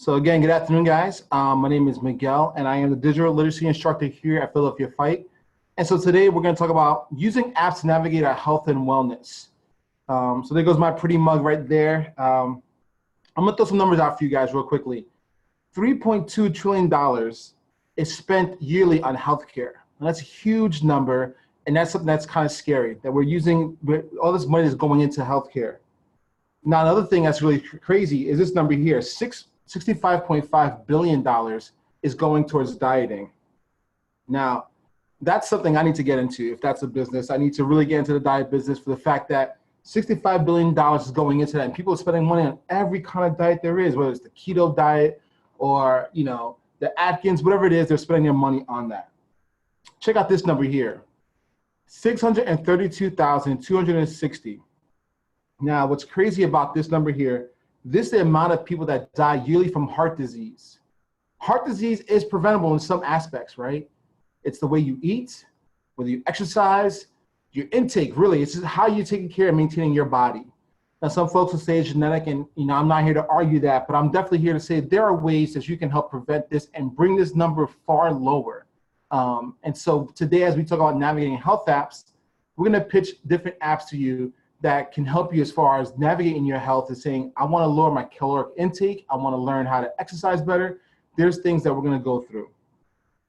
So again, good afternoon, guys. My name is Miguel, and I am the digital literacy instructor here at Philadelphia Fight. And so today we're going to talk about using apps to navigate our health and wellness. So there goes my pretty mug right there. I'm going to throw some numbers out for you guys real quickly. $3.2 trillion is spent yearly on healthcare. And that's a huge number, and that's something that's kind of scary, that we're using all this money is going into healthcare. Now, another thing that's really crazy is this number here, $65.5 billion is going towards dieting. Now, that's something I need to get into. If that's a business, I need to really get into the diet business for the fact that $65 billion is going into that, and people are spending money on every kind of diet there is, whether it's the keto diet or, the Atkins, whatever it is, they're spending their money on that. Check out this number here, 632,260. Now, what's crazy about this number here, this is the amount of people that die yearly from heart disease. Heart disease is preventable in some aspects, right? It's the way you eat, whether you exercise, your intake, really. It's just how you're taking care of maintaining your body. Now, some folks will say it's genetic, and I'm not here to argue that, but I'm definitely here to say there are ways that you can help prevent this and bring this number far lower. And so today, as we talk about navigating health apps, we're going to pitch different apps to you that can help you as far as navigating your health and saying, I want to lower my caloric intake. I want to learn how to exercise better. There's things that we're going to go through.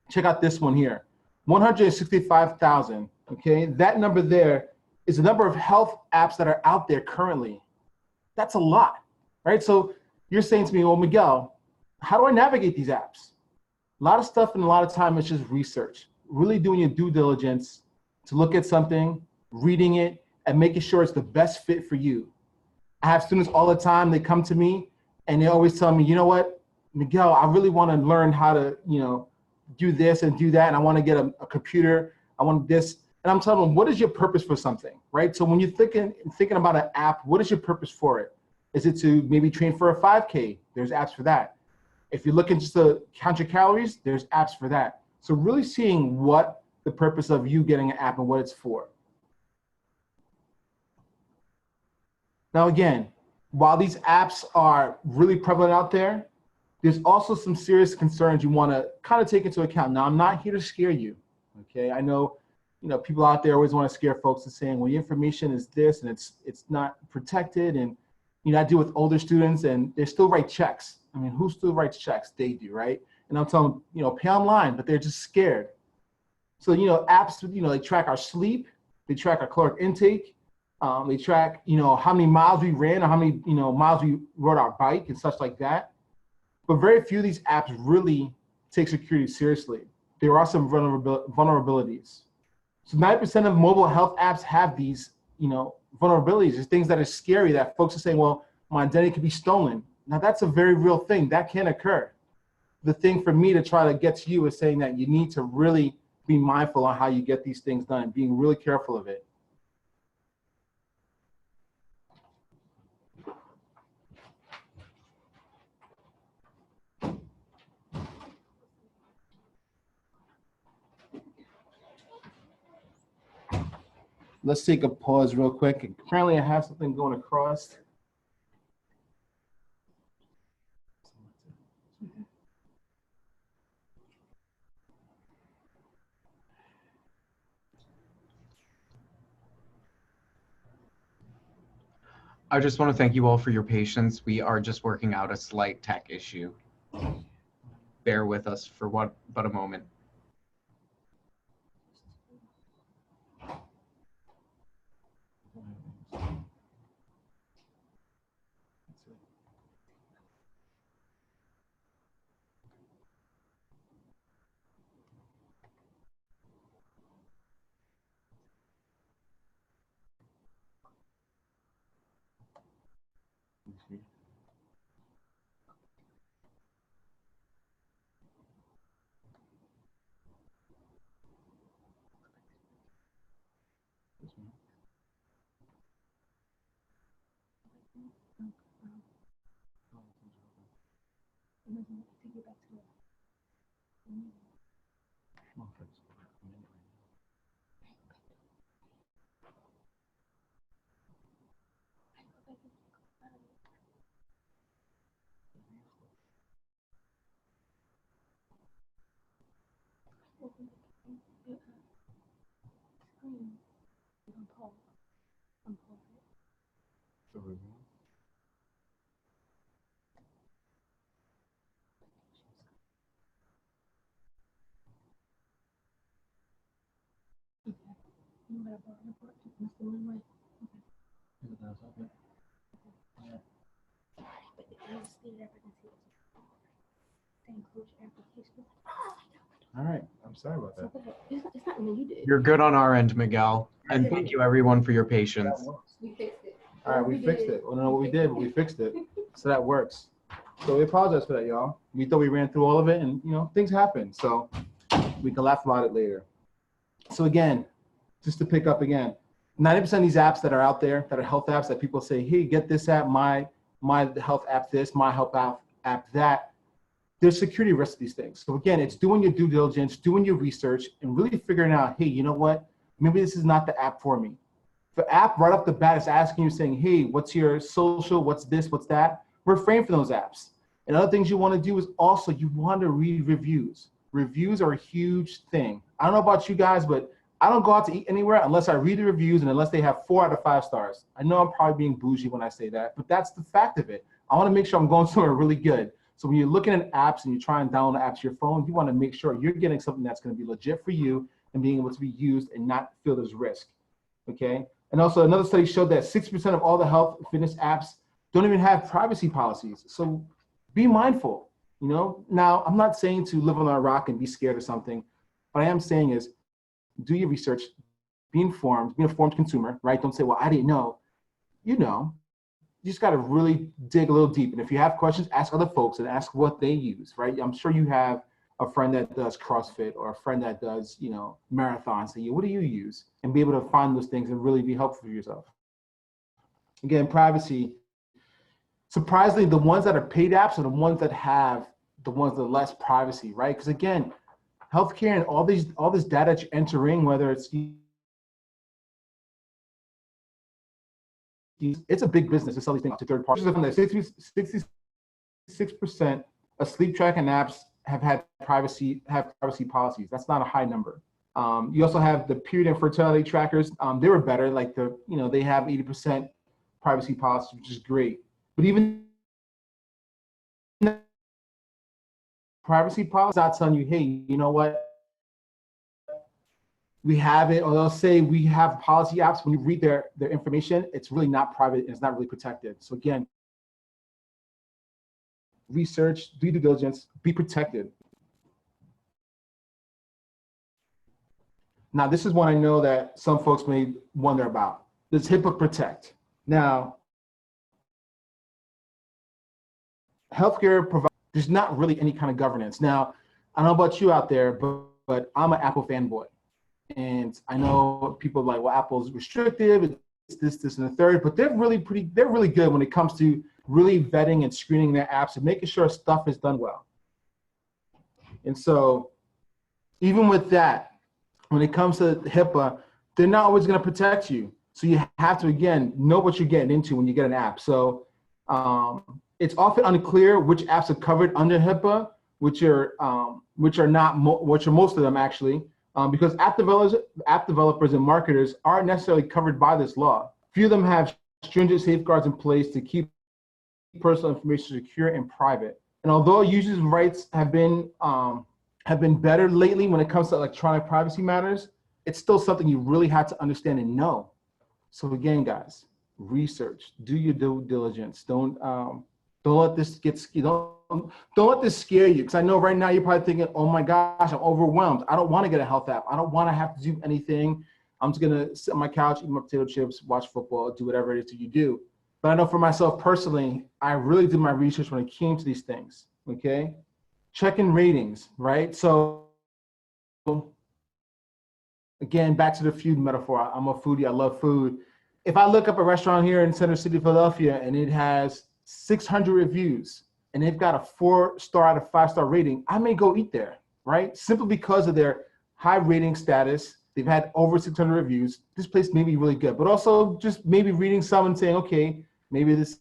Check out this one here, 165,000. Okay, that number there is the number of health apps that are out there currently. That's a lot, right? So you're saying to me, well, Miguel, how do I navigate these apps? A lot of stuff and a lot of time it's just research, really doing your due diligence to look at something, reading it, and making sure it's the best fit for you. I have students all the time, they come to me and they always tell me, you know what, Miguel, I really want to learn how to, do this and do that. And I want to get a computer. I want this. And I'm telling them, what is your purpose for something, right? So when you're thinking about an app, what is your purpose for it? Is it to maybe train for a 5K? There's apps for that. If you're looking just to count your calories, there's apps for that. So really seeing what the purpose of you getting an app and what it's for. Now, again, while these apps are really prevalent out there, there's also some serious concerns you want to kind of take into account. Now, I'm not here to scare you, okay? I know, people out there always want to scare folks and saying, well, your information is this and it's not protected. And, I deal with older students and they still write checks. I mean, who still writes checks? They do, right? And I'm telling them, pay online, but they're just scared. So, apps, they track our sleep, they track our caloric intake, they track, how many miles we ran or how many, miles we rode our bike and such like that. But very few of these apps really take security seriously. There are some vulnerabilities. So 90% of mobile health apps have these, vulnerabilities. There's things that are scary that folks are saying, well, my identity could be stolen. Now that's a very real thing. That can occur. The thing for me to try to get to you is saying that you need to really be mindful on how you get these things done, being really careful of it. Let's take a pause real quick. Apparently I have something going across. I just want to thank you all for your patience. We are just working out a slight tech issue. Bear with us for but a moment. All right, I'm sorry about that. It's not me, you did. You're good on our end, Miguel. And thank you everyone for your patience. We fixed it. All right, we fixed it. I don't know what we did, but we fixed it. So that works. So we apologize for that, y'all. We thought we ran through all of it, and things happen. So we can laugh about it later. So again, just to pick up again, 90% of these apps that are out there, that are health apps, that people say, hey, get this app, my health app this, my health app that, there's security risks to these things. So again, it's doing your due diligence, doing your research, and really figuring out, hey, you know what? Maybe this is not the app for me. If the app right off the bat is asking you, saying, hey, what's your social, what's this, what's that? Refrain from those apps. And other things you want to do is also you want to read reviews. Reviews are a huge thing. I don't know about you guys, but I don't go out to eat anywhere unless I read the reviews and unless they have 4 out of 5 stars. I know I'm probably being bougie when I say that, but that's the fact of it. I want to make sure I'm going somewhere really good. So when you're looking at apps and you try and download apps to your phone, you want to make sure you're getting something that's going to be legit for you and being able to be used and not feel there's risk, okay? And also another study showed that 60% of all the health and fitness apps don't even have privacy policies. So be mindful, Now, I'm not saying to live on a rock and be scared or something. What I am saying is do your research, be an informed consumer, right? Don't say, well, I didn't know. You just got to really dig a little deep. And if you have questions, ask other folks and ask what they use, right? I'm sure you have a friend that does CrossFit or a friend that does, marathons. So what do you use? And be able to find those things and really be helpful for yourself. Again, privacy. Surprisingly, the ones that are paid apps are the ones that have the ones that are less privacy, right? Because again, healthcare and all this data that you're entering, whether it's a big business to sell these things to third parties. 66% of sleep tracking apps have privacy policies. That's not a high number. You also have the period and fertility trackers. They were better, like they have 80% privacy policy, which is great. But even privacy policy not telling you, hey, you know what? We have it, or they'll say we have policy apps. When you read their information, it's really not private and it's not really protected. So again, research, do due diligence, be protected. Now, this is one I know that some folks may wonder about. Does HIPAA protect? Now, healthcare provides, there's not really any kind of governance. Now, I don't know about you out there, but I'm an Apple fanboy. And I know people are like, well, Apple's restrictive, it's this, and the third, but they're really good when it comes to really vetting and screening their apps and making sure stuff is done well. And so even with that, when it comes to HIPAA, they're not always going to protect you. So you have to, again, know what you're getting into when you get an app. So it's often unclear which apps are covered under HIPAA, which are most of them actually. Because app developers and marketers aren't necessarily covered by this law. Few of them have stringent safeguards in place to keep personal information secure and private. And although users' rights have been better lately when it comes to electronic privacy matters, it's still something you really have to understand and know. So again, guys, research, do your due diligence. Don't let this don't let this scare you, because I know right now you're probably thinking, oh my gosh, I'm overwhelmed. I don't want to get a health app. I don't want to have to do anything. I'm just gonna sit on my couch, eat my potato chips, watch football, do whatever it is that you do. But I know for myself personally, I really did my research when it came to these things, okay? Checking ratings, right? So again, back to the food metaphor. I'm a foodie, I love food. If I look up a restaurant here in Center City, Philadelphia, and it has 600 reviews, and they've got a 4-star out of 5-star rating, I may go eat there, right? Simply because of their high rating status. They've had over 600 reviews. This place may be really good, but also just maybe reading some and saying, okay, maybe this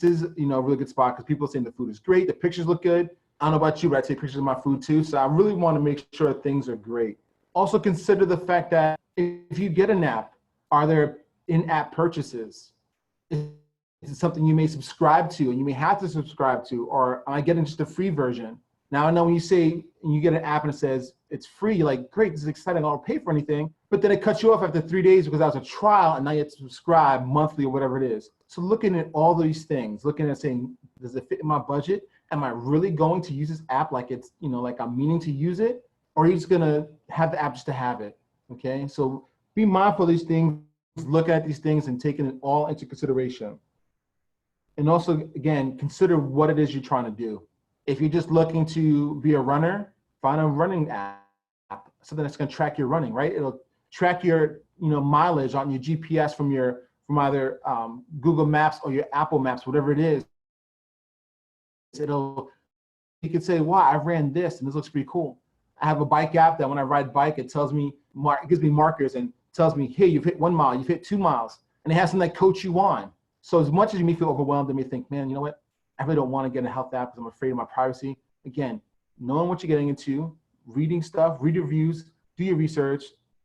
is a really good spot, because people are saying the food is great, the pictures look good. I don't know about you, but I take pictures of my food too. So I really want to make sure things are great. Also consider the fact that if you get an app, are there in-app purchases? Is it something you may subscribe to and you may have to subscribe to, or am I getting just a free version? Now I know when you say, and you get an app and it says it's free, you're like, great, this is exciting, I don't pay for anything. But then it cuts you off after 3 days because that was a trial and now you have to subscribe monthly or whatever it is. So looking at all these things, looking at saying, does it fit in my budget? Am I really going to use this app like it's, like I'm meaning to use it? Or are you just gonna have the app just to have it, okay? So be mindful of these things, look at these things and taking it all into consideration. And also, again, consider what it is you're trying to do. If you're just looking to be a runner, find a running app, something that's gonna track your running, right? It'll track your mileage on your GPS from either Google Maps or your Apple Maps, whatever it is. You can say, wow, I ran this and this looks pretty cool. I have a bike app that when I ride bike, it tells me, it gives me markers and tells me, hey, you've hit 1 mile, you've hit 2 miles. And it has something that coach you on. So as much as you may feel overwhelmed and may think, man, you know what? I really don't want to get a health app because I'm afraid of my privacy. Again, knowing what you're getting into, reading stuff, read reviews, do your research,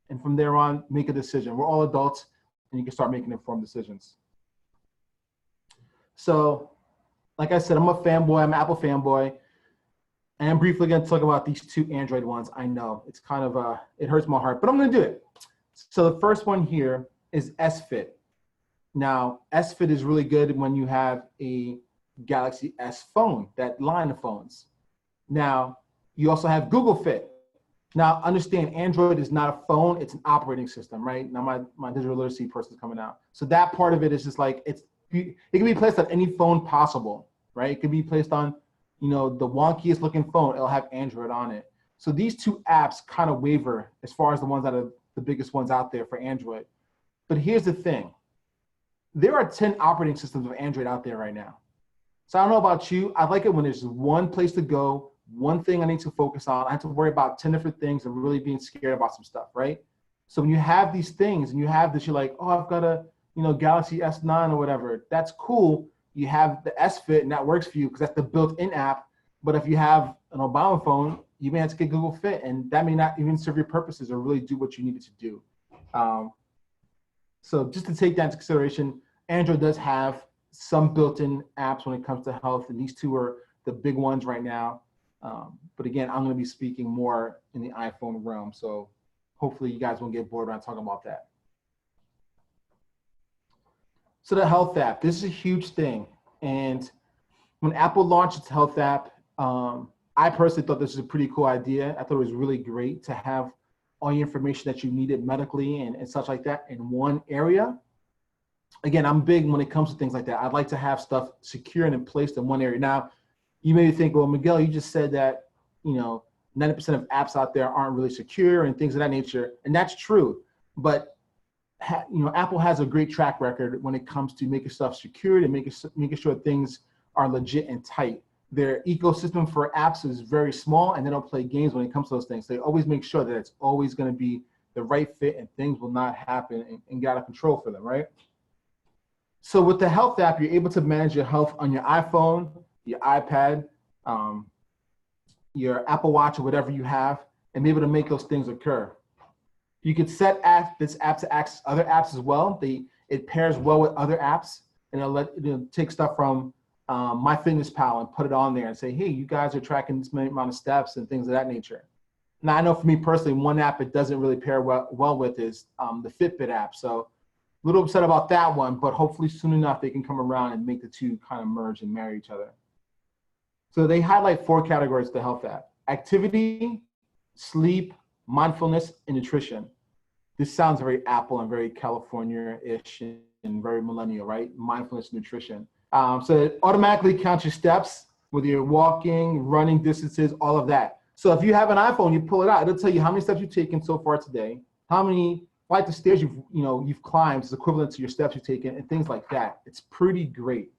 and from there on, make a decision. We're all adults and you can start making informed decisions. So, like I said, I'm a fanboy, I'm an Apple fanboy. And I'm briefly going to talk about these 2 Android ones. I know it's kind of, it hurts my heart, but I'm going to do it. So the first one here is S-Fit. Now, S-Fit is really good when you have a Galaxy S phone, that line of phones. Now, you also have Google Fit. Now, understand Android is not a phone, it's an operating system, right? Now my digital literacy person is coming out. So that part of it is just like, it can be placed on any phone possible, right? It can be placed on, the wonkiest looking phone, it'll have Android on it. So these 2 apps kind of waver as far as the ones that are the biggest ones out there for Android. But here's the thing. There are 10 operating systems of Android out there right now. So I don't know about you, I like it when there's one place to go, one thing I need to focus on. I have to worry about 10 different things and really being scared about some stuff, right? So when you have these things and you have this, you're like, oh, I've got a, Galaxy S9 or whatever. That's cool. You have the S-Fit and that works for you because that's the built-in app. But if you have an Obama phone, you may have to get Google Fit and that may not even serve your purposes or really do what you needed to do. So just to take that into consideration, Android does have some built-in apps when it comes to health, and these 2 are the big ones right now. But again, I'm going to be speaking more in the iPhone realm, so hopefully you guys won't get bored when I talk about that. So the health app, this is a huge thing. And when Apple launched its health app, I personally thought this was a pretty cool idea. I thought it was really great to have all your information that you needed medically and such like that in one area. Again, I'm big when it comes to things like that. I'd like to have stuff secure and in place in one area. Now, you may think, well, Miguel, you just said that, 90% of apps out there aren't really secure and things of that nature. And that's true. But, Apple has a great track record when it comes to making stuff secured and making sure things are legit and tight. Their ecosystem for apps is very small and they don't play games when it comes to those things. They always make sure that it's always going to be the right fit and things will not happen and get out of control for them, right? So with the health app, you're able to manage your health on your iPhone, your iPad, your Apple Watch or whatever you have, and be able to make those things occur. You could set this app to access other apps as well. It pairs well with other apps, and it'll take stuff from MyFitnessPal and put it on there and say, hey, you guys are tracking this many amount of steps and things of that nature. Now, I know for me personally, one app it doesn't really pair well with is the Fitbit app. So a little upset about that one, but hopefully soon enough they can come around and make the 2 kind of merge and marry each other. So they highlight 4 categories of the health app: activity, sleep, mindfulness, and nutrition. This sounds very Apple and very California-ish and very millennial, right? Mindfulness, nutrition. So it automatically counts your steps, whether you're walking, running distances, all of that. So if you have an iPhone, you pull it out, it'll tell you how many steps you've taken so far today, how many flights of stairs you've climbed is equivalent to your steps you've taken, and things like that. It's pretty great.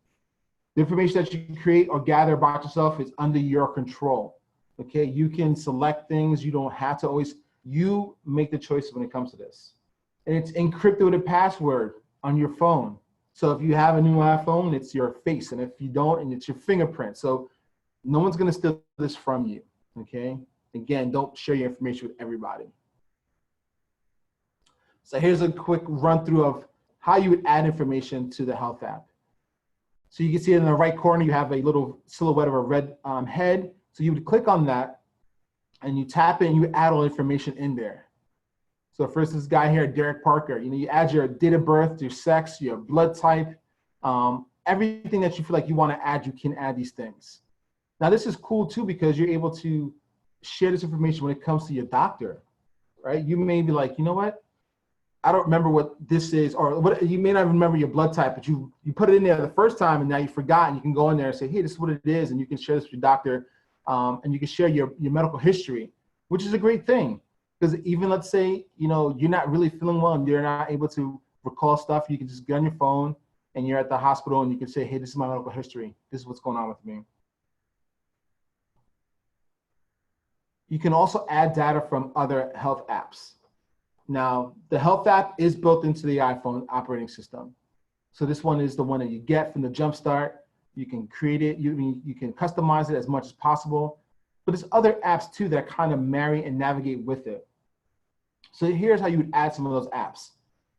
The information that you create or gather about yourself is under your control. Okay, you can select things. You don't have to always, you make the choices when it comes to this. And it's encrypted with a password on your phone. So if you have a new iPhone, it's your face. And if you don't, and it's your fingerprint. So no one's gonna steal this from you, okay? Again, don't share your information with everybody. So here's a quick run through of how you would add information to the health app. So you can see in the right corner, you have a little silhouette of a red head. So you would click on that and you tap it and you add all information in there. So for instance, this guy here, Derek Parker, you add your date of birth, your sex, your blood type, everything that you feel like you want to add, you can add these things. Now this is cool too, because you're able to share this information when it comes to your doctor, right? You may be like, you know what? I don't remember what this is, or what, you may not remember your blood type, but you put it in there the first time and now you forgot, and you can go in there and say, hey, this is what it is. And you can share this with your doctor, and you can share your medical history, which is a great thing. Because even let's say, you're not really feeling well and you're not able to recall stuff, you can just get on your phone and you're at the hospital and you can say, hey, this is my medical history. This is what's going on with me. You can also add data from other health apps. Now, the health app is built into the iPhone operating system. So this one is the one that you get from the Jumpstart. You can create it, you can customize it as much as possible. But there's other apps too that kind of marry and navigate with it. So here's how you would add some of those apps.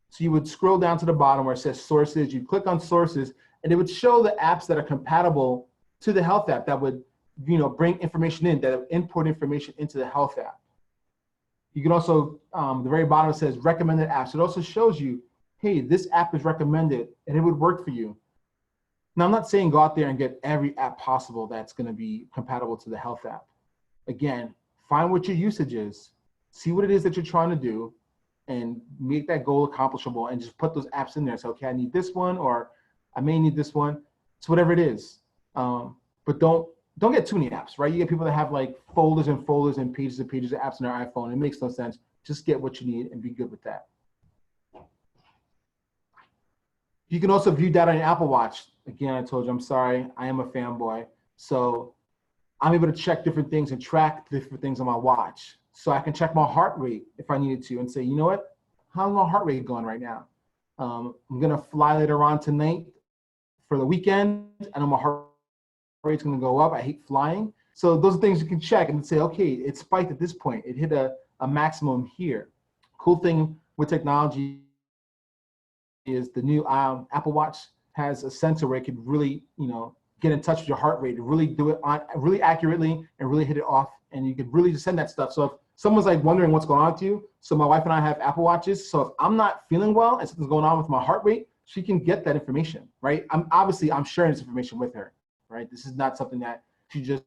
So you would scroll down to the bottom where it says sources, you click on sources, and it would show the apps that are compatible to the health app that would bring information in, that would import information into the health app. You can also, the very bottom says recommended apps. It also shows you, hey, this app is recommended and it would work for you. Now, I'm not saying go out there and get every app possible that's going to be compatible to the health app. Again, find what your usage is, see what it is that you're trying to do, and make that goal accomplishable, and just put those apps in there. So, okay, I need this one, or I may need this one. It's whatever it is. But don't get too many apps, right? You get people that have like folders and folders and pages of apps on their iPhone. It makes no sense. Just get what you need and be good with that. You can also view data on your Apple Watch. Again, I told you, I'm sorry, I am a fanboy. So I'm able to check different things and track different things on my watch. So I can check my heart rate if I needed to and say, you know what, how's my heart rate going right now? I'm gonna fly later on tonight for the weekend. I know my heart rate's gonna go up. I hate flying. So those are things you can check and say, okay, it spiked at this point. It hit a maximum here. Cool thing with technology is the new Apple Watch has a sensor where it could really, get in touch with your heart rate, really do it on really accurately and really hit it off. And you could really just send that stuff. So if someone's like wondering what's going on with you, so my wife and I have Apple Watches. So if I'm not feeling well and something's going on with my heart rate, she can get that information, right? I'm sharing this information with her, right? This is not something that she just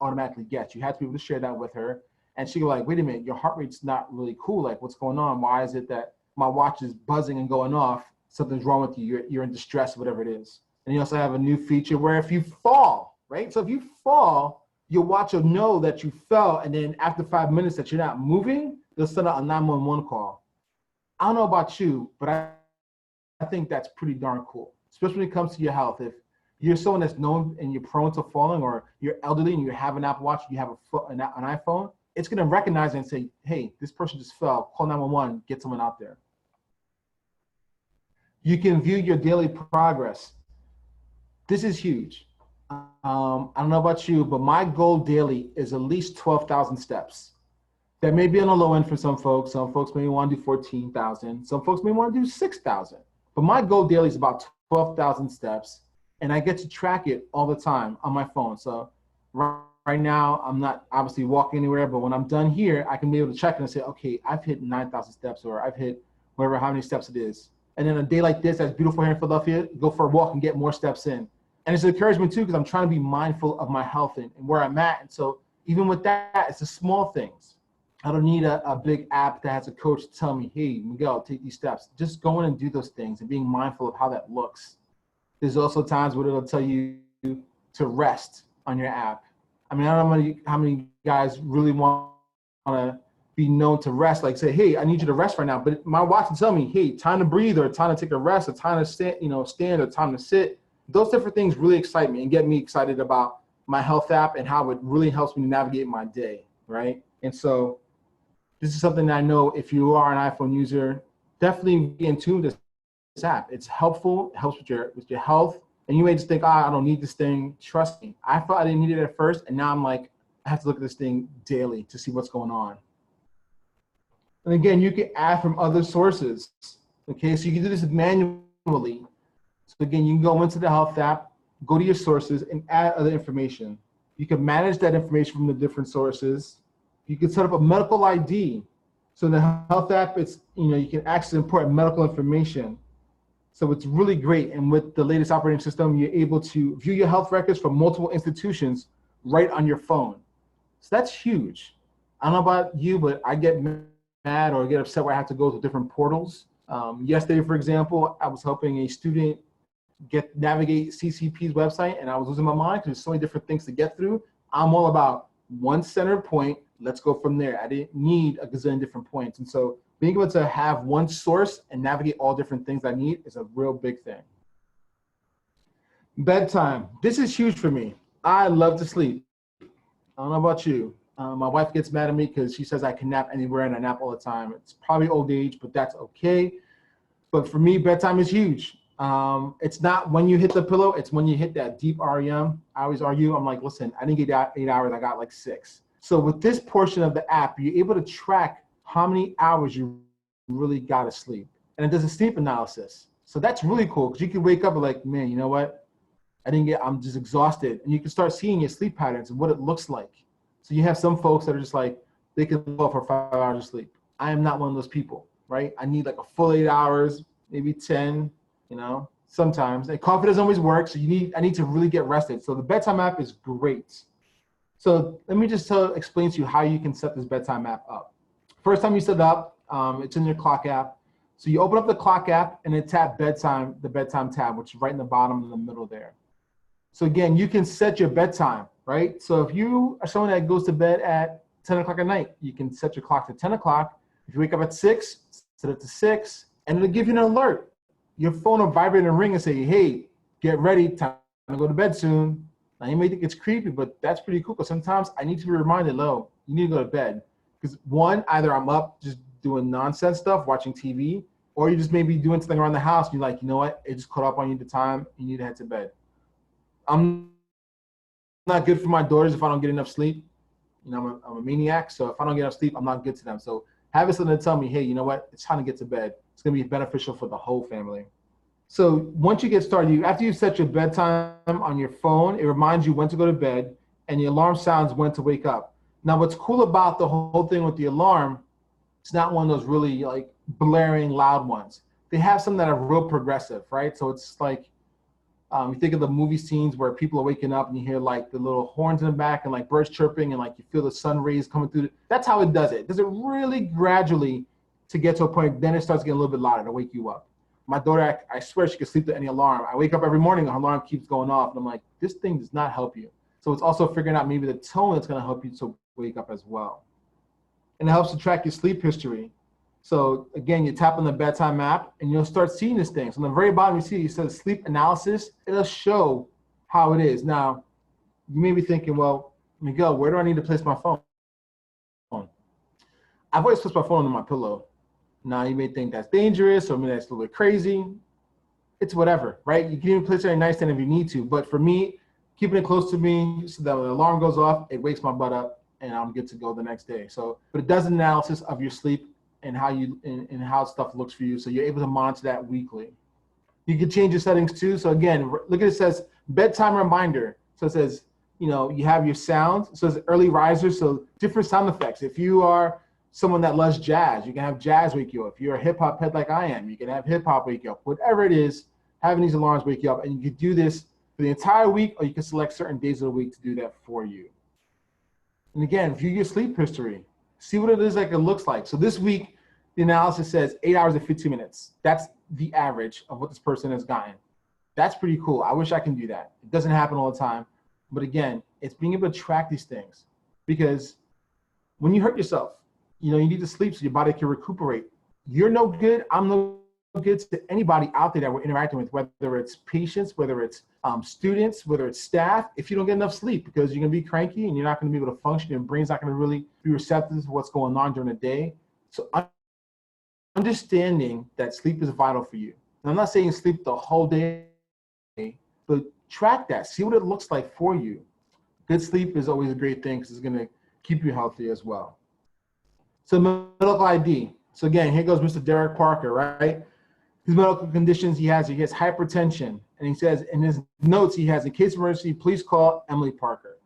automatically gets. You have to be able to share that with her. And she go like, wait a minute, your heart rate's not really cool. Like, what's going on? Why is it that my watch is buzzing and going off? Something's wrong with you. You're in distress, whatever it is. And you also have a new feature where if you fall, right? So if you fall, your watch will know that you fell, and then after 5 minutes that you're not moving, they'll send out a 911 call. I don't know about you, but I think that's pretty darn cool, especially when it comes to your health. If you're someone that's known and you're prone to falling, or you're elderly and you have an Apple Watch, you have an iPhone, it's gonna recognize it and say, hey, this person just fell, call 911, get someone out there. You can view your daily progress. This is huge. I don't know about you, but my goal daily is at least 12,000 steps. That may be on the low end for some folks. Some folks may want to do 14,000. Some folks may want to do 6,000. But my goal daily is about 12,000 steps, and I get to track it all the time on my phone. So right now, I'm not obviously walking anywhere, but when I'm done here, I can be able to check it and say, okay, I've hit 9,000 steps, or I've hit whatever, how many steps it is. And then a day like this, that's beautiful here in Philadelphia, go for a walk and get more steps in. And it's an encouragement too, because I'm trying to be mindful of my health and where I'm at. And so even with that, it's the small things. I don't need a big app that has a coach to tell me, hey, Miguel, take these steps. Just go in and do those things and being mindful of how that looks. There's also times where it'll tell you to rest on your app. I mean, I don't know how many guys really want to be known to rest, like say, hey, I need you to rest right now. But my watch will tell me, hey, time to breathe, or time to take a rest, or time to stand, or time to sit. Those different things really excite me and get me excited about my health app and how it really helps me navigate my day, right? And so this is something that I know if you are an iPhone user, definitely be in tune with this app. It's helpful, it helps with your health. And you may just think, I don't need this thing. Trust me, I thought I didn't need it at first, and now I'm like, I have to look at this thing daily to see what's going on. And again, you can add from other sources. Okay, so you can do this manually. So again, you can go into the health app, go to your sources, and add other information. You can manage that information from the different sources. You can set up a medical ID. So in the health app, it's, you can access important medical information. So it's really great. And with the latest operating system, you're able to view your health records from multiple institutions right on your phone. So that's huge. I don't know about you, but I get mad or get upset where I have to go to different portals. Yesterday, for example, I was helping a student navigate CCP's website, and I was losing my mind because there's so many different things to get through. I'm all about one centered point. Let's go from there. I didn't need a gazillion different points. And so being able to have one source and navigate all different things I need is a real big thing. Bedtime. This is huge for me. I love to sleep. I don't know about you. My wife gets mad at me because she says I can nap anywhere and I nap all the time. It's probably old age, but that's okay. But for me, bedtime is huge. It's not when you hit the pillow, it's when you hit that deep REM. I always argue, I'm like, listen, I didn't get 8 hours, I got like 6. So with this portion of the app, you're able to track how many hours you really got to sleep. And it does a sleep analysis. So that's really cool because you can wake up and like, man, you know what? I'm just exhausted. And you can start seeing your sleep patterns and what it looks like. So you have some folks that are just like, they can go for 5 hours of sleep. I am not one of those people, right? I need like a full 8 hours, maybe 10, sometimes. And coffee doesn't always work, so I need to really get rested. So the bedtime app is great. So let me just explain to you how you can set this bedtime app up. First time you set it up, it's in your clock app. So you open up the clock app and then tap bedtime, the bedtime tab, which is right in the bottom in the middle there. So again, you can set your bedtime, right? So if you are someone that goes to bed at 10 o'clock at night, you can set your clock to 10 o'clock. If you wake up at 6, set it to 6, and it'll give you an alert. Your phone will vibrate and ring and say, hey, get ready, time to go to bed soon. Now you may think it's creepy, but that's pretty cool because sometimes I need to be reminded, you need to go to bed. Because one, either I'm up just doing nonsense stuff, watching TV, or you just maybe doing something around the house and you're like, you know what, it just caught up on you the time, you need to head to bed. I'm not good for my daughters if I don't get enough sleep. I'm a maniac, so if I don't get enough sleep, I'm not good to them. So having something to tell me, hey, you know what, it's time to get to bed. It's gonna be beneficial for the whole family. So once you get started, after you set your bedtime on your phone, it reminds you when to go to bed and the alarm sounds when to wake up. Now, what's cool about the whole thing with the alarm, it's not one of those really like blaring loud ones. They have some that are real progressive, right? So it's like, you think of the movie scenes where people are waking up and you hear like the little horns in the back and like birds chirping and like you feel the sun rays coming through. That's how it does it. It does it really gradually to get to a point, then it starts getting a little bit louder to wake you up. My daughter, I swear she can sleep to any alarm. I wake up every morning, her alarm keeps going off, and I'm like, this thing does not help you. So it's also figuring out maybe the tone that's gonna help you to wake up as well. And it helps to track your sleep history. So again, you tap on the bedtime app and you'll start seeing this thing. So on the very bottom, you see it says sleep analysis. It'll show how it is. Now, you may be thinking, well, Miguel, where do I need to place my phone? I've always placed my phone under my pillow. Now, you may think that's dangerous or maybe that's a little bit crazy. It's whatever, right? You can even place it on your nightstand if you need to. But for me, keeping it close to me so that when the alarm goes off, it wakes my butt up and I'm good to go the next day. So, but it does an analysis of your sleep and how and how stuff looks for you. So you're able to monitor that weekly. You can change your settings too. So again, look at it says bedtime reminder. So it says, you have your sound. So it's early risers. So different sound effects. If you are someone that loves jazz, you can have jazz wake you up. If you're a hip hop head like I am, you can have hip hop wake you up. Whatever it is, having these alarms wake you up, and you can do this for the entire week, or you can select certain days of the week to do that for you. And again, view your sleep history. See what it is like it looks like. So this week, the analysis says 8 hours and 15 minutes. That's the average of what this person has gotten. That's pretty cool. I wish I can do that. It doesn't happen all the time. But again, it's being able to track these things, because when you hurt yourself, you need to sleep so your body can recuperate. You're no good. I'm no good to anybody out there that we're interacting with, whether it's patients, whether it's students, whether it's staff, if you don't get enough sleep, because you're going to be cranky and you're not going to be able to function. Your brain's not going to really be receptive to what's going on during the day. So understanding that sleep is vital for you. And I'm not saying sleep the whole day, but track that. See what it looks like for you. Good sleep is always a great thing because it's going to keep you healthy as well. So medical ID. So again, here goes Mr. Derek Parker, right? His medical conditions he has hypertension. And he says in his notes, he has, in case of emergency, please call Emily Parker.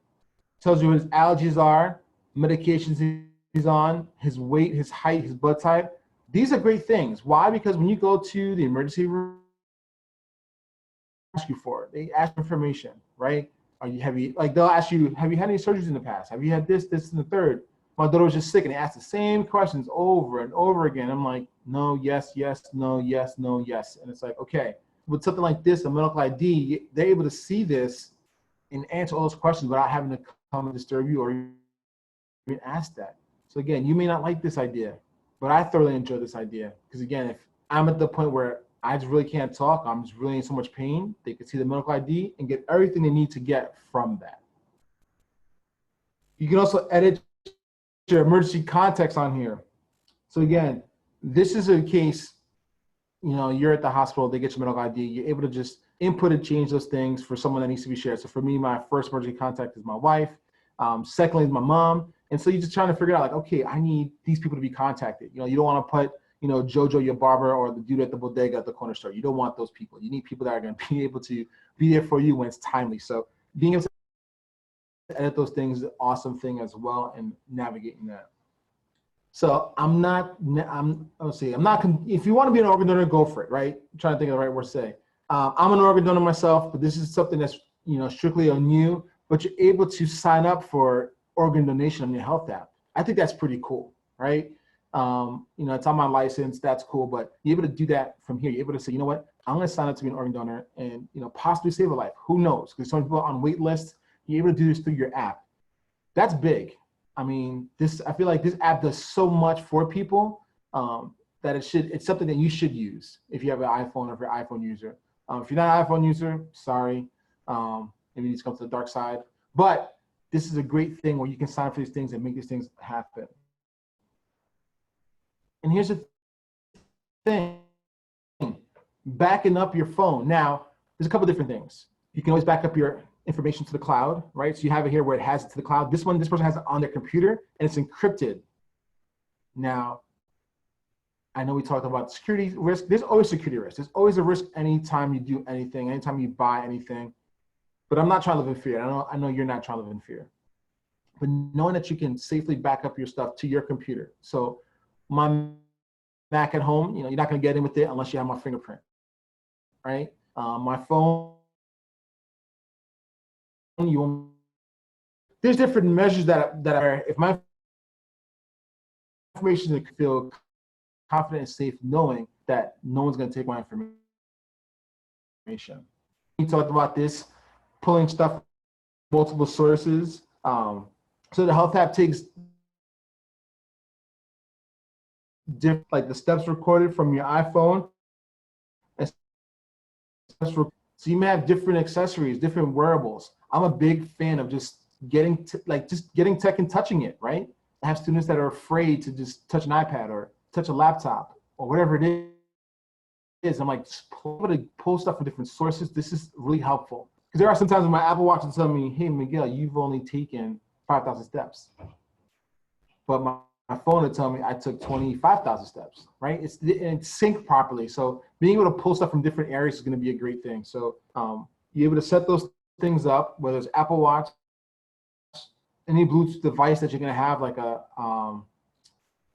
tells you what his allergies are, medications he's on, his weight, his height, his blood type. These are great things. Why? Because when you go to the emergency room, ask you for it. They ask information, right? They'll ask you, have you had any surgeries in the past? Have you had this, and the third? My daughter was just sick, and they asked the same questions over and over again. I'm like, no, yes, yes, no, yes, no, yes. And it's like, okay, with something like this, a medical ID, they're able to see this and answer all those questions without having to come and disturb you or even ask that. So again, you may not like this idea, but I thoroughly enjoy this idea. Because again, if I'm at the point where I just really can't talk, I'm just really in so much pain, they can see the medical ID and get everything they need to get from that. You can also edit your emergency contacts on here. So again, this is a case, you're at the hospital, they get your medical ID, you're able to just input and change those things for someone that needs to be shared. So for me, my first emergency contact is my wife. Secondly is my mom. And so you're just trying to figure out like, okay, I need these people to be contacted. You don't want to put, Jojo, your barber, or the dude at the bodega at the corner store. You don't want those people. You need people that are going to be able to be there for you when it's timely. So being able to edit those things is an awesome thing as well, and navigating that. So if you want to be an organ donor, go for it, right? I'm trying to think of the right word to say. I'm an organ donor myself, but this is something that's, strictly on you, but you're able to sign up for organ donation on your health app. I think that's pretty cool, right? It's on my license, that's cool, but you're able to do that from here. You're able to say, you know what, I'm going to sign up to be an organ donor and, possibly save a life. Who knows? Because some people are on wait lists. You're able to do this through your app. That's big. I feel like this app does so much for people that it's something that you should use if you have an iPhone or if you're an iPhone user. If you're not an iPhone user, sorry, maybe you need to come to the dark side. But this is a great thing where you can sign up for these things and make these things happen. And here's the thing, backing up your phone. Now, there's a couple different things. You can always back up your information to the cloud, right? So you have it here where it has it to the cloud. This person has it on their computer and it's encrypted. Now, I know we talked about security risk. There's always security risk. There's always a risk anytime you do anything, anytime you buy anything. But I'm not trying to live in fear. I know you're not trying to live in fear. But knowing that you can safely back up your stuff to your computer. So my Mac at home, you're not going to get in with it unless you have my fingerprint, right? My phone, there's different measures that are, if my information, I feel confident and safe knowing that no one's going to take my information. We talked about this, pulling stuff from multiple sources. So the health app takes like the steps recorded from your iPhone. So you may have different accessories, different wearables. I'm a big fan of just getting tech and touching it, right? I have students that are afraid to just touch an iPad or touch a laptop or whatever it is. I'm like, just pull stuff from different sources. This is really helpful. Because there are sometimes when my Apple Watch will tell me, hey, Miguel, you've only taken 5,000 steps. But my phone will tell me I took 25,000 steps, right? It's synced properly. So being able to pull stuff from different areas is going to be a great thing. So you're able to set those things up, whether it's Apple Watch, any Bluetooth device that you're going to have, like a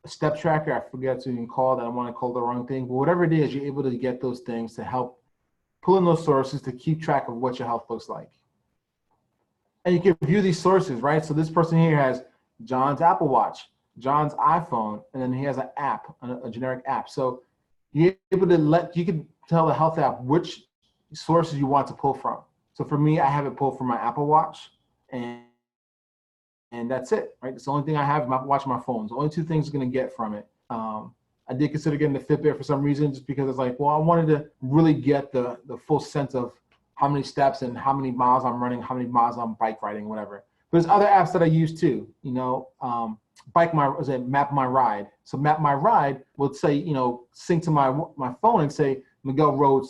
step tracker. I forget to even call that. I don't want to call the wrong thing. But whatever it is, you're able to get those things to help pull in those sources to keep track of what your health looks like. And you can view these sources, right? So this person here has John's Apple Watch, John's iPhone, and then he has an app, a generic app. So you're able to you can tell the health app which sources you want to pull from. So for me, I have it pulled from my Apple Watch, and that's it, right? It's the only thing I have is my watch, my phone. The only two things I'm going to get from it. I did consider getting the Fitbit for some reason, just because it's like, well, I wanted to really get the full sense of how many steps and how many miles I'm running, how many miles I'm bike riding, whatever. But there's other apps that I use too, Map My Ride. So Map My Ride will say, sync to my phone and say, Miguel rode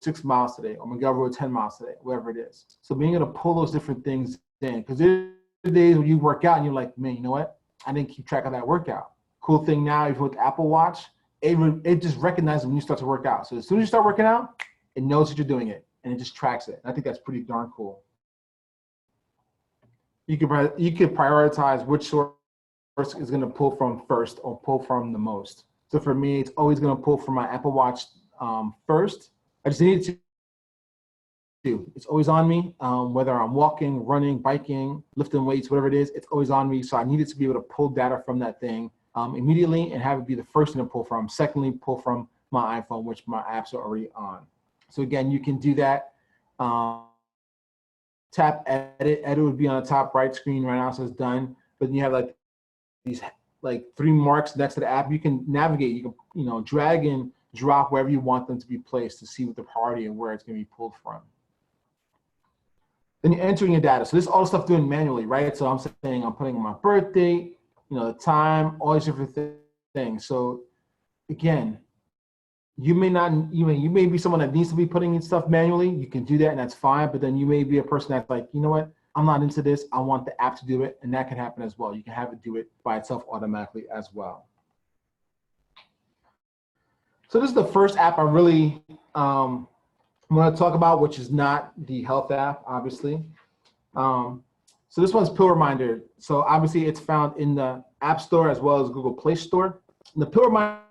6 miles today, or Miguel rode 10 miles today, whatever it is. So being able to pull those different things in, because there's days when you work out and you're like, man, you know what? I didn't keep track of that workout. Cool thing now, if you with Apple Watch, it just recognizes when you start to work out. So as soon as you start working out, it knows that you're doing it, and it just tracks it. And I think that's pretty darn cool. you could prioritize which source is going to pull from first or pull from the most. So for me, it's always going to pull from my Apple Watch first. I just need it to. It's always on me, whether I'm walking, running, biking, lifting weights, whatever it is, it's always on me. So I needed to be able to pull data from that thing immediately and have it be the first thing to pull from. Secondly, pull from my iPhone, which my apps are already on. So again, you can do that. Tap edit. Edit would be on the top right screen right now, so it's done. But then you have like these like 3 marks next to the app. You can navigate. You can drag and drop wherever you want them to be placed to see what the priority and where it's going to be pulled from. Then you're entering your data. So this is all the stuff doing manually, right? So I'm saying I'm putting in my birth date, the time, all these different things. So again, you may be someone that needs to be putting in stuff manually. You can do that and that's fine. But then you may be a person that's like, you know what? I'm not into this. I want the app to do it. And that can happen as well. You can have it do it by itself automatically as well. So this is the first app I really want to talk about, which is not the health app, obviously. So this one's Pill Reminder. So obviously it's found in the App Store as well as Google Play Store. And the Pill Reminder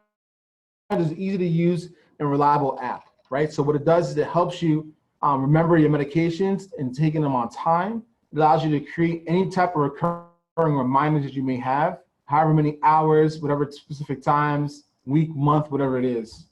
is an easy to use and reliable app, right? So what it does is it helps you remember your medications and taking them on time. It allows you to create any type of recurring reminders that you may have, however many hours, whatever specific times, week, month, whatever it is.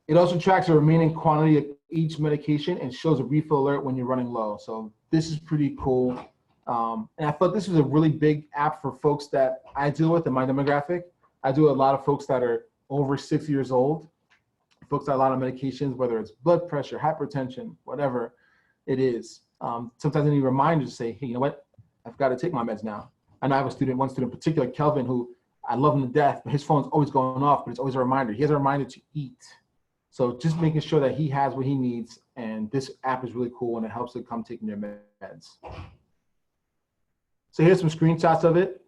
It also tracks the remaining quantity of each medication and shows a refill alert when you're running low. So this is pretty cool. And I thought this was a really big app for folks that I deal with in my demographic. I do a lot of folks that are over 6 years old, folks that have a lot of medications, whether it's blood pressure, hypertension, whatever it is. Sometimes I need reminders to say, hey, you know what? I've got to take my meds now. And I have one student in particular, Kelvin, who I love him to death, but his phone's always going off, but it's always a reminder. He has a reminder to eat. So just making sure that he has what he needs. And this app is really cool and it helps him come taking their meds. So here's some screenshots of it.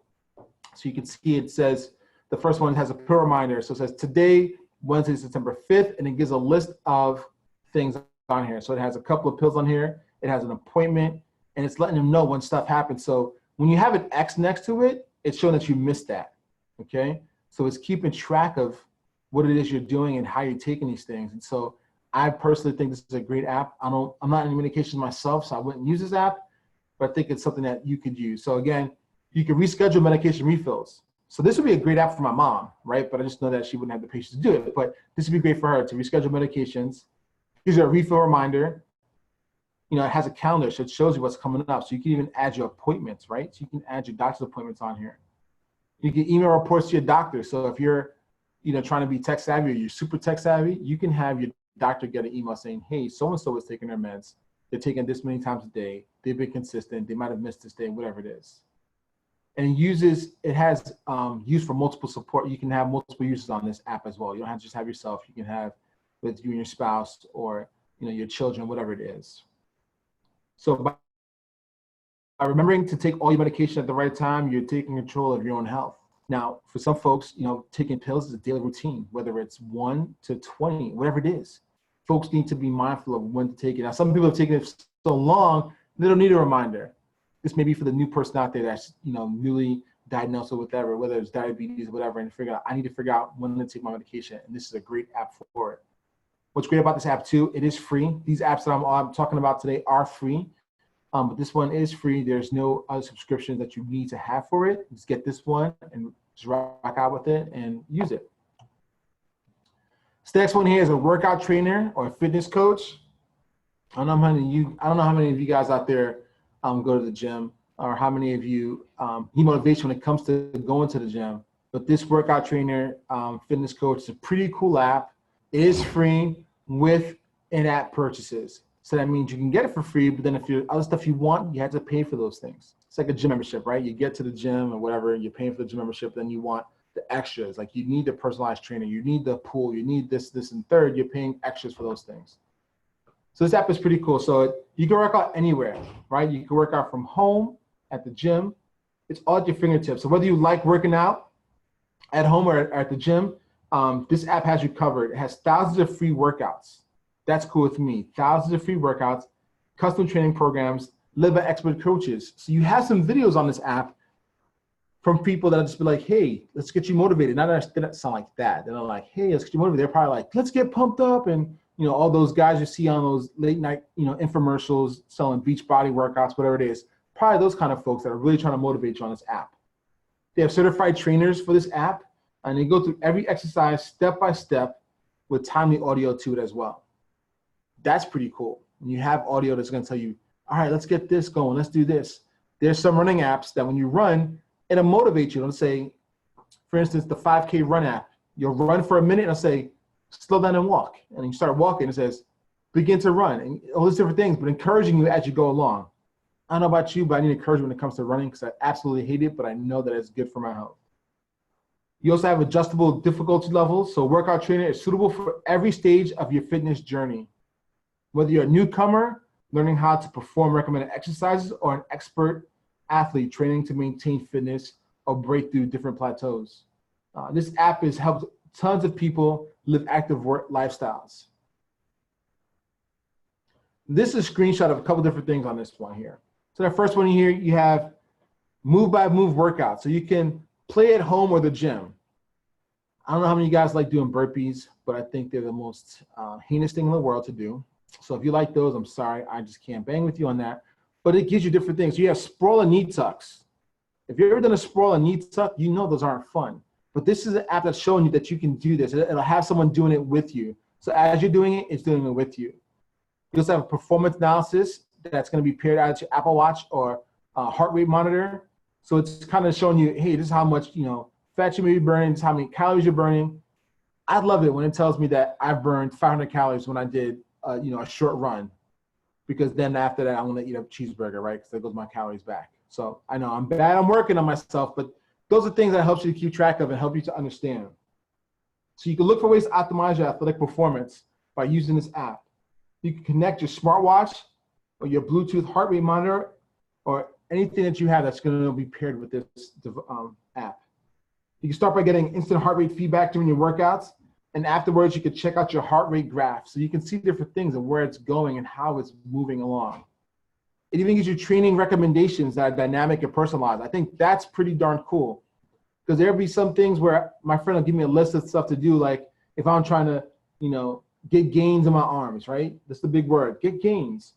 So you can see it says, the first one has a pill reminder. So it says today, Wednesday, September 5th, and it gives a list of things on here. So it has a couple of pills on here. It has an appointment, and it's letting them know when stuff happens. So when you have an X next to it, it's showing that you missed that, okay? So it's keeping track of what it is you're doing and how you're taking these things. And so I personally think this is a great app. I'm not in medications myself, so I wouldn't use this app, but I think it's something that you could use. So again, you can reschedule medication refills. So this would be a great app for my mom, right? But I just know that she wouldn't have the patience to do it. But this would be great for her to reschedule medications. Gives you a refill reminder. It has a calendar, so it shows you what's coming up. So you can even add your appointments, right? So you can add your doctor's appointments on here. You can email reports to your doctor. So if you're, trying to be tech savvy or you're super tech savvy, you can have your doctor get an email saying, hey, so-and-so is taking their meds. They're taking this many times a day. They've been consistent. They might have missed this day, whatever it is. And it has use for multiple support. You can have multiple users on this app as well. You don't have to just have yourself. You can have with you and your spouse or your children, whatever it is. So by remembering to take all your medication at the right time, you're taking control of your own health. Now, for some folks, taking pills is a daily routine, whether it's 1 to 20, whatever it is. Folks need to be mindful of when to take it. Now, some people have taken it so long, they don't need a reminder. This may be for the new person out there that's newly diagnosed or whatever, whether it's diabetes or whatever, and I need to figure out when to take my medication, and this is a great app for it. What's great about this app too, it is free. These apps that I'm talking about today are free, but this one is free. There's no other subscriptions that you need to have for it. Just get this one and just rock out with it and use it. This next one here is a workout trainer or a fitness coach. I don't know how many of you guys out there go to the gym, or how many of you need motivation when it comes to going to the gym. But this workout trainer, fitness coach is a pretty cool app. It is free with in-app purchases. So that means you can get it for free, but then if you're other stuff you want, you have to pay for those things. It's like a gym membership, right? You get to the gym or whatever, you're paying for the gym membership, then you want the extras. Like you need the personalized trainer, you need the pool, you need this, and third, you're paying extras for those things. So this app is pretty cool. So you can work out anywhere, right? You can work out from home, at the gym. It's all at your fingertips. So whether you like working out at home or at the gym, this app has you covered. It has thousands of free workouts. That's cool with me. Thousands of free workouts, custom training programs, led by expert coaches. So you have some videos on this app from people that just be like, hey, let's get you motivated. Not that they don't sound like that. They're not like, hey, let's get you motivated. They're probably like, let's get pumped up. And, all those guys you see on those late night, infomercials selling beach body workouts, whatever it is, probably those kind of folks that are really trying to motivate you on this app. They have certified trainers for this app, and they go through every exercise step by step with timely audio to it as well. That's pretty cool. When you have audio that's going to tell you, all right, let's get this going. Let's do this. There's some running apps that when you run, it'll motivate you. It'll say, for instance, the 5K run app. You'll run for a minute and it'll say, slow down and walk. And you start walking, it says, begin to run. And all these different things, but encouraging you as you go along. I don't know about you, but I need encouragement when it comes to running because I absolutely hate it, but I know that it's good for my health. You also have adjustable difficulty levels. So workout trainer is suitable for every stage of your fitness journey. Whether you're a newcomer, learning how to perform recommended exercises, or an expert athlete training to maintain fitness or break through different plateaus. This app has helped tons of people live active work lifestyles. This is a screenshot of a couple different things on this one here. So the first one here, you have move by move workout. So you can play at home or the gym. I don't know how many of you guys like doing burpees, but I think they're the most heinous thing in the world to do. So if you like those, I'm sorry, I just can't bang with you on that. But it gives you different things. You have sprawl and knee tucks. If you've ever done a sprawl and knee tuck, you know those aren't fun. But this is an app that's showing you that you can do this. It'll have someone doing it with you. So as you're doing it, it's doing it with you. You also have a performance analysis that's going to be paired out to your Apple Watch or heart rate monitor. So it's kind of showing you, hey, this is how much fat you may be burning, this is how many calories you're burning. I love it when it tells me that I've burned 500 calories when I did a short run, because then after that, I want to eat a cheeseburger, right? Because that goes my calories back. So I know I'm bad, I'm working on myself, but those are things that helps you to keep track of and help you to understand. So you can look for ways to optimize your athletic performance by using this app. You can connect your smartwatch or your Bluetooth heart rate monitor or anything that you have that's going to be paired with this app. You can start by getting instant heart rate feedback during your workouts. And afterwards, you can check out your heart rate graph. So you can see different things and where it's going and how it's moving along. It even gives you training recommendations that are dynamic and personalized. I think that's pretty darn cool. Because there'll be some things where my friend will give me a list of stuff to do, like if I'm trying to, get gains in my arms, right? That's the big word, get gains.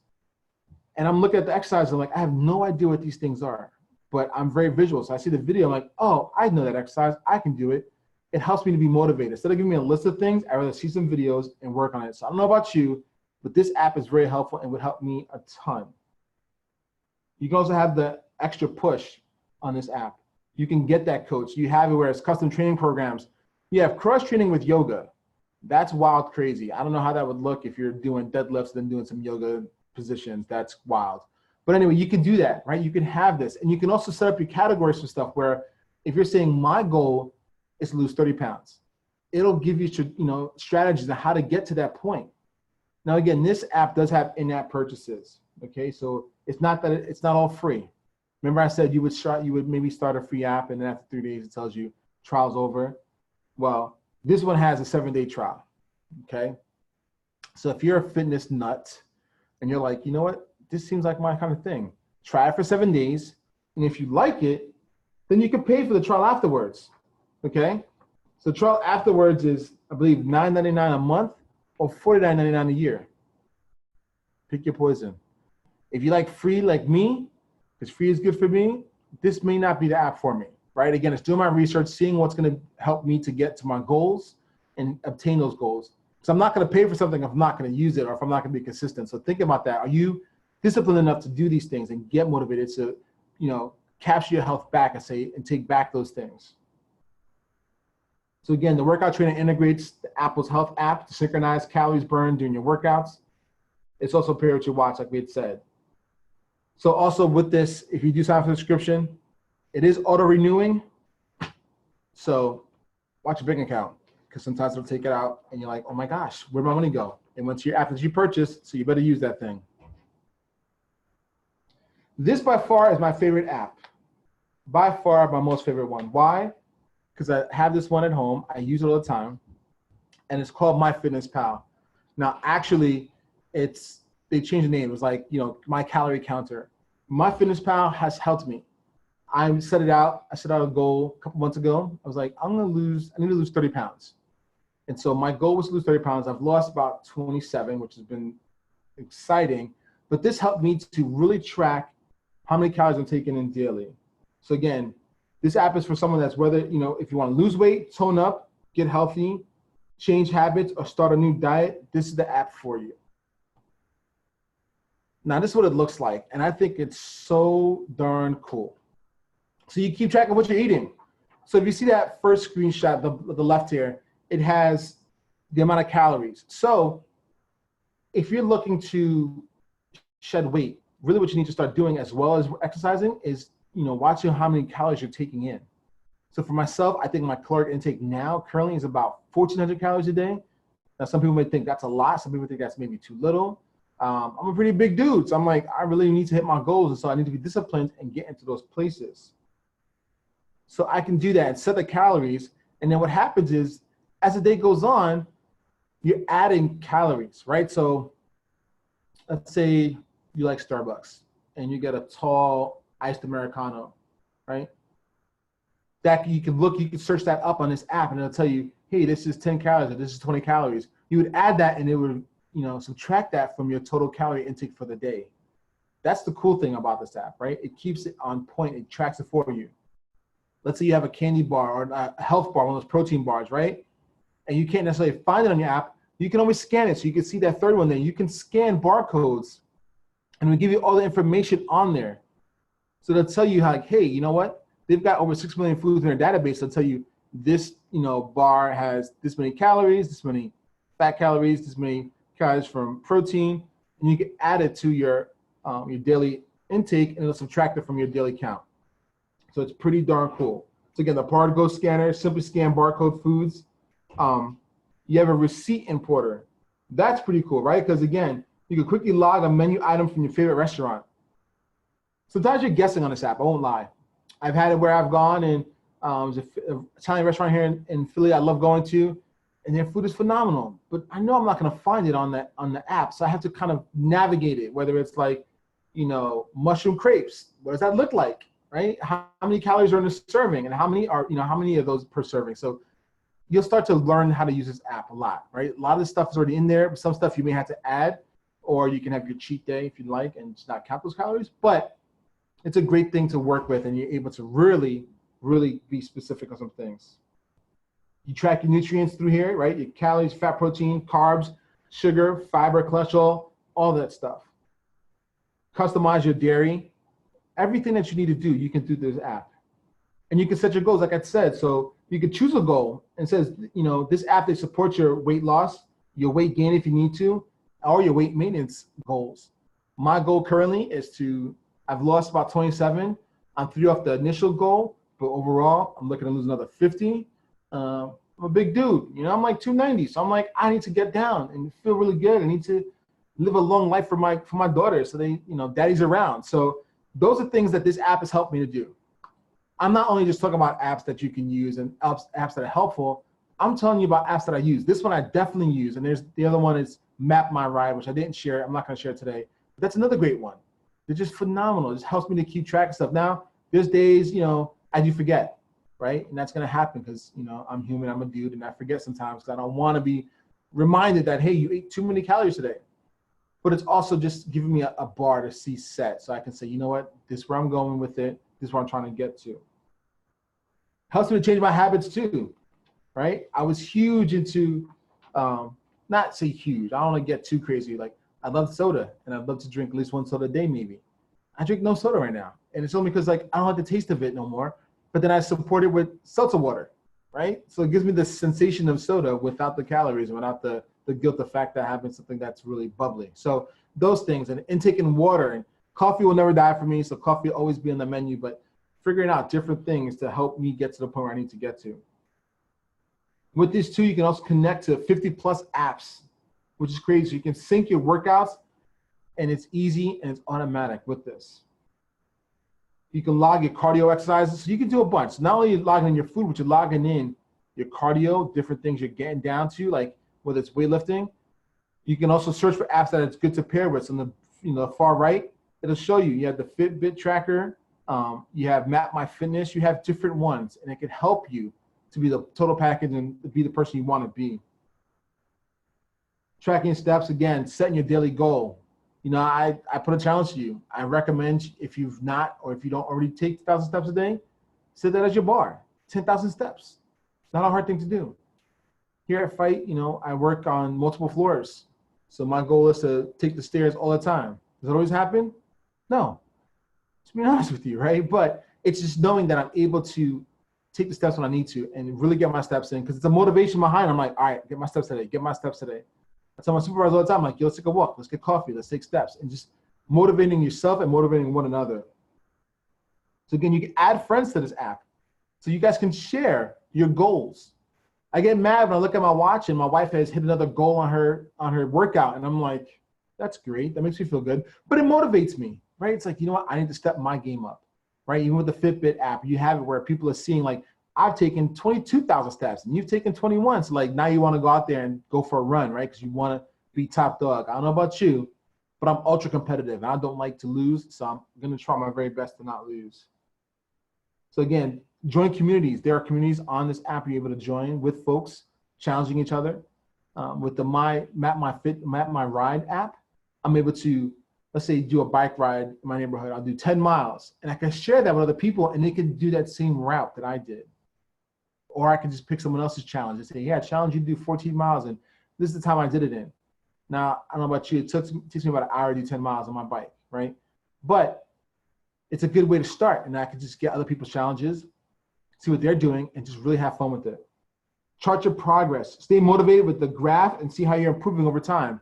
And I'm looking at the exercise, and I'm like, I have no idea what these things are, but I'm very visual. So I see the video, I'm like, oh, I know that exercise, I can do it. It helps me to be motivated. Instead of giving me a list of things, I'd rather see some videos and work on it. So I don't know about you, but this app is very helpful and would help me a ton. You can also have the extra push on this app. You can get that coach. You have it where it's custom training programs. You have cross training with yoga. That's wild crazy. I don't know how that would look if you're doing deadlifts and then doing some yoga positions. That's wild. But anyway, you can do that, right? You can have this. And you can also set up your categories for stuff where if you're saying my goal is to lose 30 pounds, it'll give you, strategies on how to get to that point. Now, again, this app does have in-app purchases. Okay, so it's not that it's not all free. Remember I said you would maybe start a free app and then after 3 days it tells you trial's over. Well, this one has a 7-day trial. Okay, so if you're a fitness nut and you're like, you know what, this seems like my kind of thing, try it for 7 days, and if you like it, then you can pay for the trial afterwards. Okay, so trial afterwards is, I believe, $9.99 a month or $49.99 a year. Pick your poison. If you like free like me, because free is good for me, this may not be the app for me, right? Again, it's doing my research, seeing what's going to help me to get to my goals and obtain those goals. So I'm not going to pay for something if I'm not going to use it or if I'm not going to be consistent. So think about that. Are you disciplined enough to do these things and get motivated to, capture your health back and take back those things? So again, the workout trainer integrates the Apple's Health app to synchronize calories burned during your workouts. It's also paired with your watch, like we had said. So also with this, if you do sign up for the subscription, it is auto-renewing. So watch your bank account, because sometimes it'll take it out and you're like, oh my gosh, where'd my money go? And once your app that you purchased, so you better use that thing. This by far is my favorite app. By far my most favorite one. Why? Because I have this one at home. I use it all the time. And it's called MyFitnessPal. Now, actually, they changed the name. It was like, My Calorie Counter. MyFitnessPal has helped me. I set out a goal a couple months ago. I was like, I need to lose 30 pounds. And so my goal was to lose 30 pounds. I've lost about 27, which has been exciting. But this helped me to really track how many calories I'm taking in daily. So again, this app is for someone that's whether, if you want to lose weight, tone up, get healthy, change habits, or start a new diet, this is the app for you. Now, this is what it looks like. And I think it's so darn cool. So you keep track of what you're eating. So if you see that first screenshot, the left here, it has the amount of calories. So if you're looking to shed weight, really what you need to start doing as well as exercising is, watching how many calories you're taking in. So for myself, I think my caloric intake now currently is about 1,400 calories a day. Now, some people may think that's a lot. Some people think that's maybe too little. I'm a pretty big dude. So I'm like, I really need to hit my goals. And so I need to be disciplined and get into those places. So I can do that and set the calories. And then what happens is, as the day goes on, you're adding calories, right? So let's say you like Starbucks and you get a tall iced Americano, right? That you can search that up on this app and it'll tell you, hey, this is 10 calories or this is 20 calories. You would add that and it would, subtract that from your total calorie intake for the day. That's the cool thing about this app, right? It keeps it on point. It tracks it for you. Let's say you have a candy bar or a health bar, one of those protein bars, right? And you can't necessarily find it on your app. You can always scan it. So you can see that third one there. You can scan barcodes and it'll give you all the information on there. So they'll tell you how, like, hey, you know what? They've got over 6 million foods in their database. They'll tell you this, bar has this many calories, this many fat calories, this many calories from protein, and you can add it to your daily intake, and it'll subtract it from your daily count. So it's pretty darn cool. So again, the particle scanner, simply scan barcode foods. You have a receipt importer. That's pretty cool, right? Because again, you can quickly log a menu item from your favorite restaurant. Sometimes you're guessing on this app, I won't lie. I've had it where I've gone and there's an Italian restaurant here in Philly I love going to, and their food is phenomenal. But I know I'm not gonna find it on the app, so I have to kind of navigate it, whether it's like, mushroom crepes. What does that look like, right? How many calories are in a serving, and how many of those per serving? So you'll start to learn how to use this app a lot, right? A lot of this stuff is already in there, but some stuff you may have to add, or you can have your cheat day if you like and just not count those calories. But it's a great thing to work with, and you're able to really, really be specific on some things. You track your nutrients through here, right? Your calories, fat, protein, carbs, sugar, fiber, cholesterol, all that stuff. Customize your dairy. Everything that you need to do, you can do through this app. And you can set your goals, like I said. So you could choose a goal and says, this app, they support your weight loss, your weight gain if you need to, or your weight maintenance goals. My goal currently is I've lost about 27. I'm 3 off the initial goal, but overall, I'm looking to lose another 50. I'm a big dude, I'm like 290. So I'm like, I need to get down and feel really good. I need to live a long life for my daughter. So they, daddy's around. So those are things that this app has helped me to do. I'm not only just talking about apps that you can use and apps that are helpful. I'm telling you about apps that I use. This one I definitely use. And there's the other one is Map My Ride, which I didn't share. I'm not going to share today. But that's another great one. They're just phenomenal. It just helps me to keep track of stuff. Now, there's days, I do forget, right? And that's going to happen because, I'm human, I'm a dude, and I forget sometimes because I don't want to be reminded that, hey, you ate too many calories today. But it's also just giving me a bar to see set. So I can say, you know what, this is where I'm going with it. This is where I'm trying to get to. Helps me to change my habits too, right? I was huge into, not say huge, I don't want to get too crazy. Like, I love soda, and I'd love to drink at least 1 soda a day maybe. I drink no soda right now. And it's only because I don't like the taste of it no more. But then I support it with seltzer water, right? So it gives me the sensation of soda without the calories and without the guilt, the fact that having something that's really bubbly. So those things, and intaking water, and coffee will never die for me. So coffee will always be on the menu, but figuring out different things to help me get to the point where I need to get to. With these two, you can also connect to 50+ apps, which is crazy. So you can sync your workouts, and it's easy and it's automatic with this. You can log your cardio exercises. So you can do a bunch. Not only logging in your food, but you're logging in your cardio, different things you're getting down to, like whether it's weightlifting. You can also search for apps that it's good to pair with. So on the far right, it'll show you. You have the Fitbit tracker. You have Map My Fitness. You have different ones, and it can help you to be the total package and be the person you want to be. Tracking steps, again, setting your daily goal. You know, I put a challenge to you. I recommend if you've not, or if you don't already take 1,000 steps a day, set that as your bar, 10,000 steps. It's not a hard thing to do. Here at Fight, you know, I work on multiple floors. So my goal is to take the stairs all the time. Does it always happen? No. To be honest with you, right? But it's just knowing that I'm able to take the steps when I need to and really get my steps in, because it's a motivation behind it. I'm like, all right, get my steps today, get my steps today. I tell my supervisor all the time, I'm like, yo, let's take a walk, let's get coffee, let's take steps, and just motivating yourself and motivating one another. So again, you can add friends to this app so you guys can share your goals. I get mad when I look at my watch and my wife has hit another goal on her workout, and I'm like, that's great, that makes me feel good, but it motivates me, right? It's like, you know what, I need to step my game up, right? Even with the Fitbit app, you have it where people are seeing like, I've taken 22,000 steps and you've taken 21. So like now you want to go out there and go for a run, right? Because you want to be top dog. I don't know about you, but I'm ultra competitive and I don't like to lose. So I'm going to try my very best to not lose. So again, join communities. There are communities on this app you're able to join with folks challenging each other. With the Map My Ride app, I'm able to, let's say, do a bike ride in my neighborhood. I'll do 10 miles and I can share that with other people and they can do that same route that I did. Or I can just pick someone else's challenge and say, yeah, challenge you to do 14 miles and this is the time I did it in. Now, I don't know about you, it takes me about an hour to do 10 miles on my bike, right? But it's a good way to start, and I can just get other people's challenges, see what they're doing, and just really have fun with it. Chart your progress. Stay motivated with the graph and see how you're improving over time.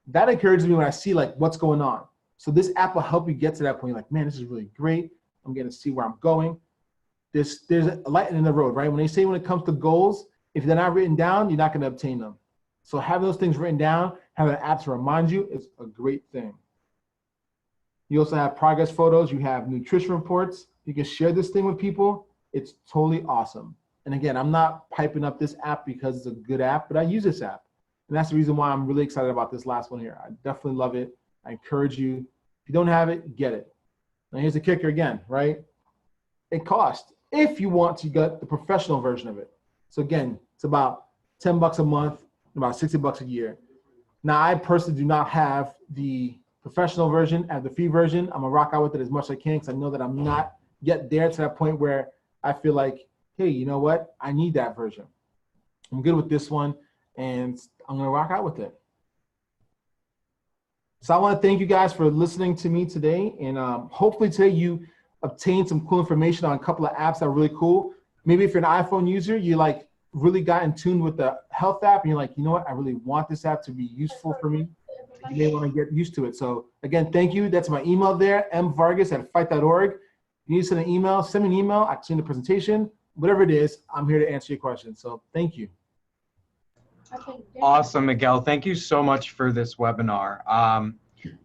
That encourages me when I see like what's going on. So this app will help you get to that point. You're like, man, this is really great. I'm getting to see where I'm going. There's a light in the road, right? When they say when it comes to goals, if they're not written down, you're not going to obtain them. So having those things written down, having an app to remind you is a great thing. You also have progress photos. You have nutrition reports. You can share this thing with people. It's totally awesome. And again, I'm not piping up this app because it's a good app, but I use this app. And that's the reason why I'm really excited about this last one here. I definitely love it. I encourage you. If you don't have it, get it. Now here's the kicker again, right? It costs if you want to get the professional version of it. So again, it's about 10 bucks a month, about 60 bucks a year. Now I personally do not have the professional version. I have the free version. I'm gonna rock out with it as much as I can because I know that I'm not yet there to that point where I feel like, hey, you know what? I need that version. I'm good with this one and I'm gonna rock out with it. So I wanna thank you guys for listening to me today, and hopefully today you obtained some cool information on a couple of apps that are really cool. Maybe if you're an iPhone user, you like really got in tune with the health app and you're like, you know what? I really want this app to be useful for me. You may wanna get used to it. So again, thank you. That's my email there, mvargas@fight.org. If you need to send an email, send me an email. I can send a presentation, whatever it is, I'm here to answer your questions. So thank you. Awesome, Miguel. Thank you so much for this webinar.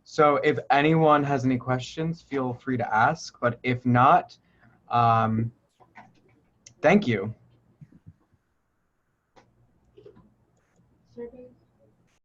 So if anyone has any questions, feel free to ask, but if not, thank you.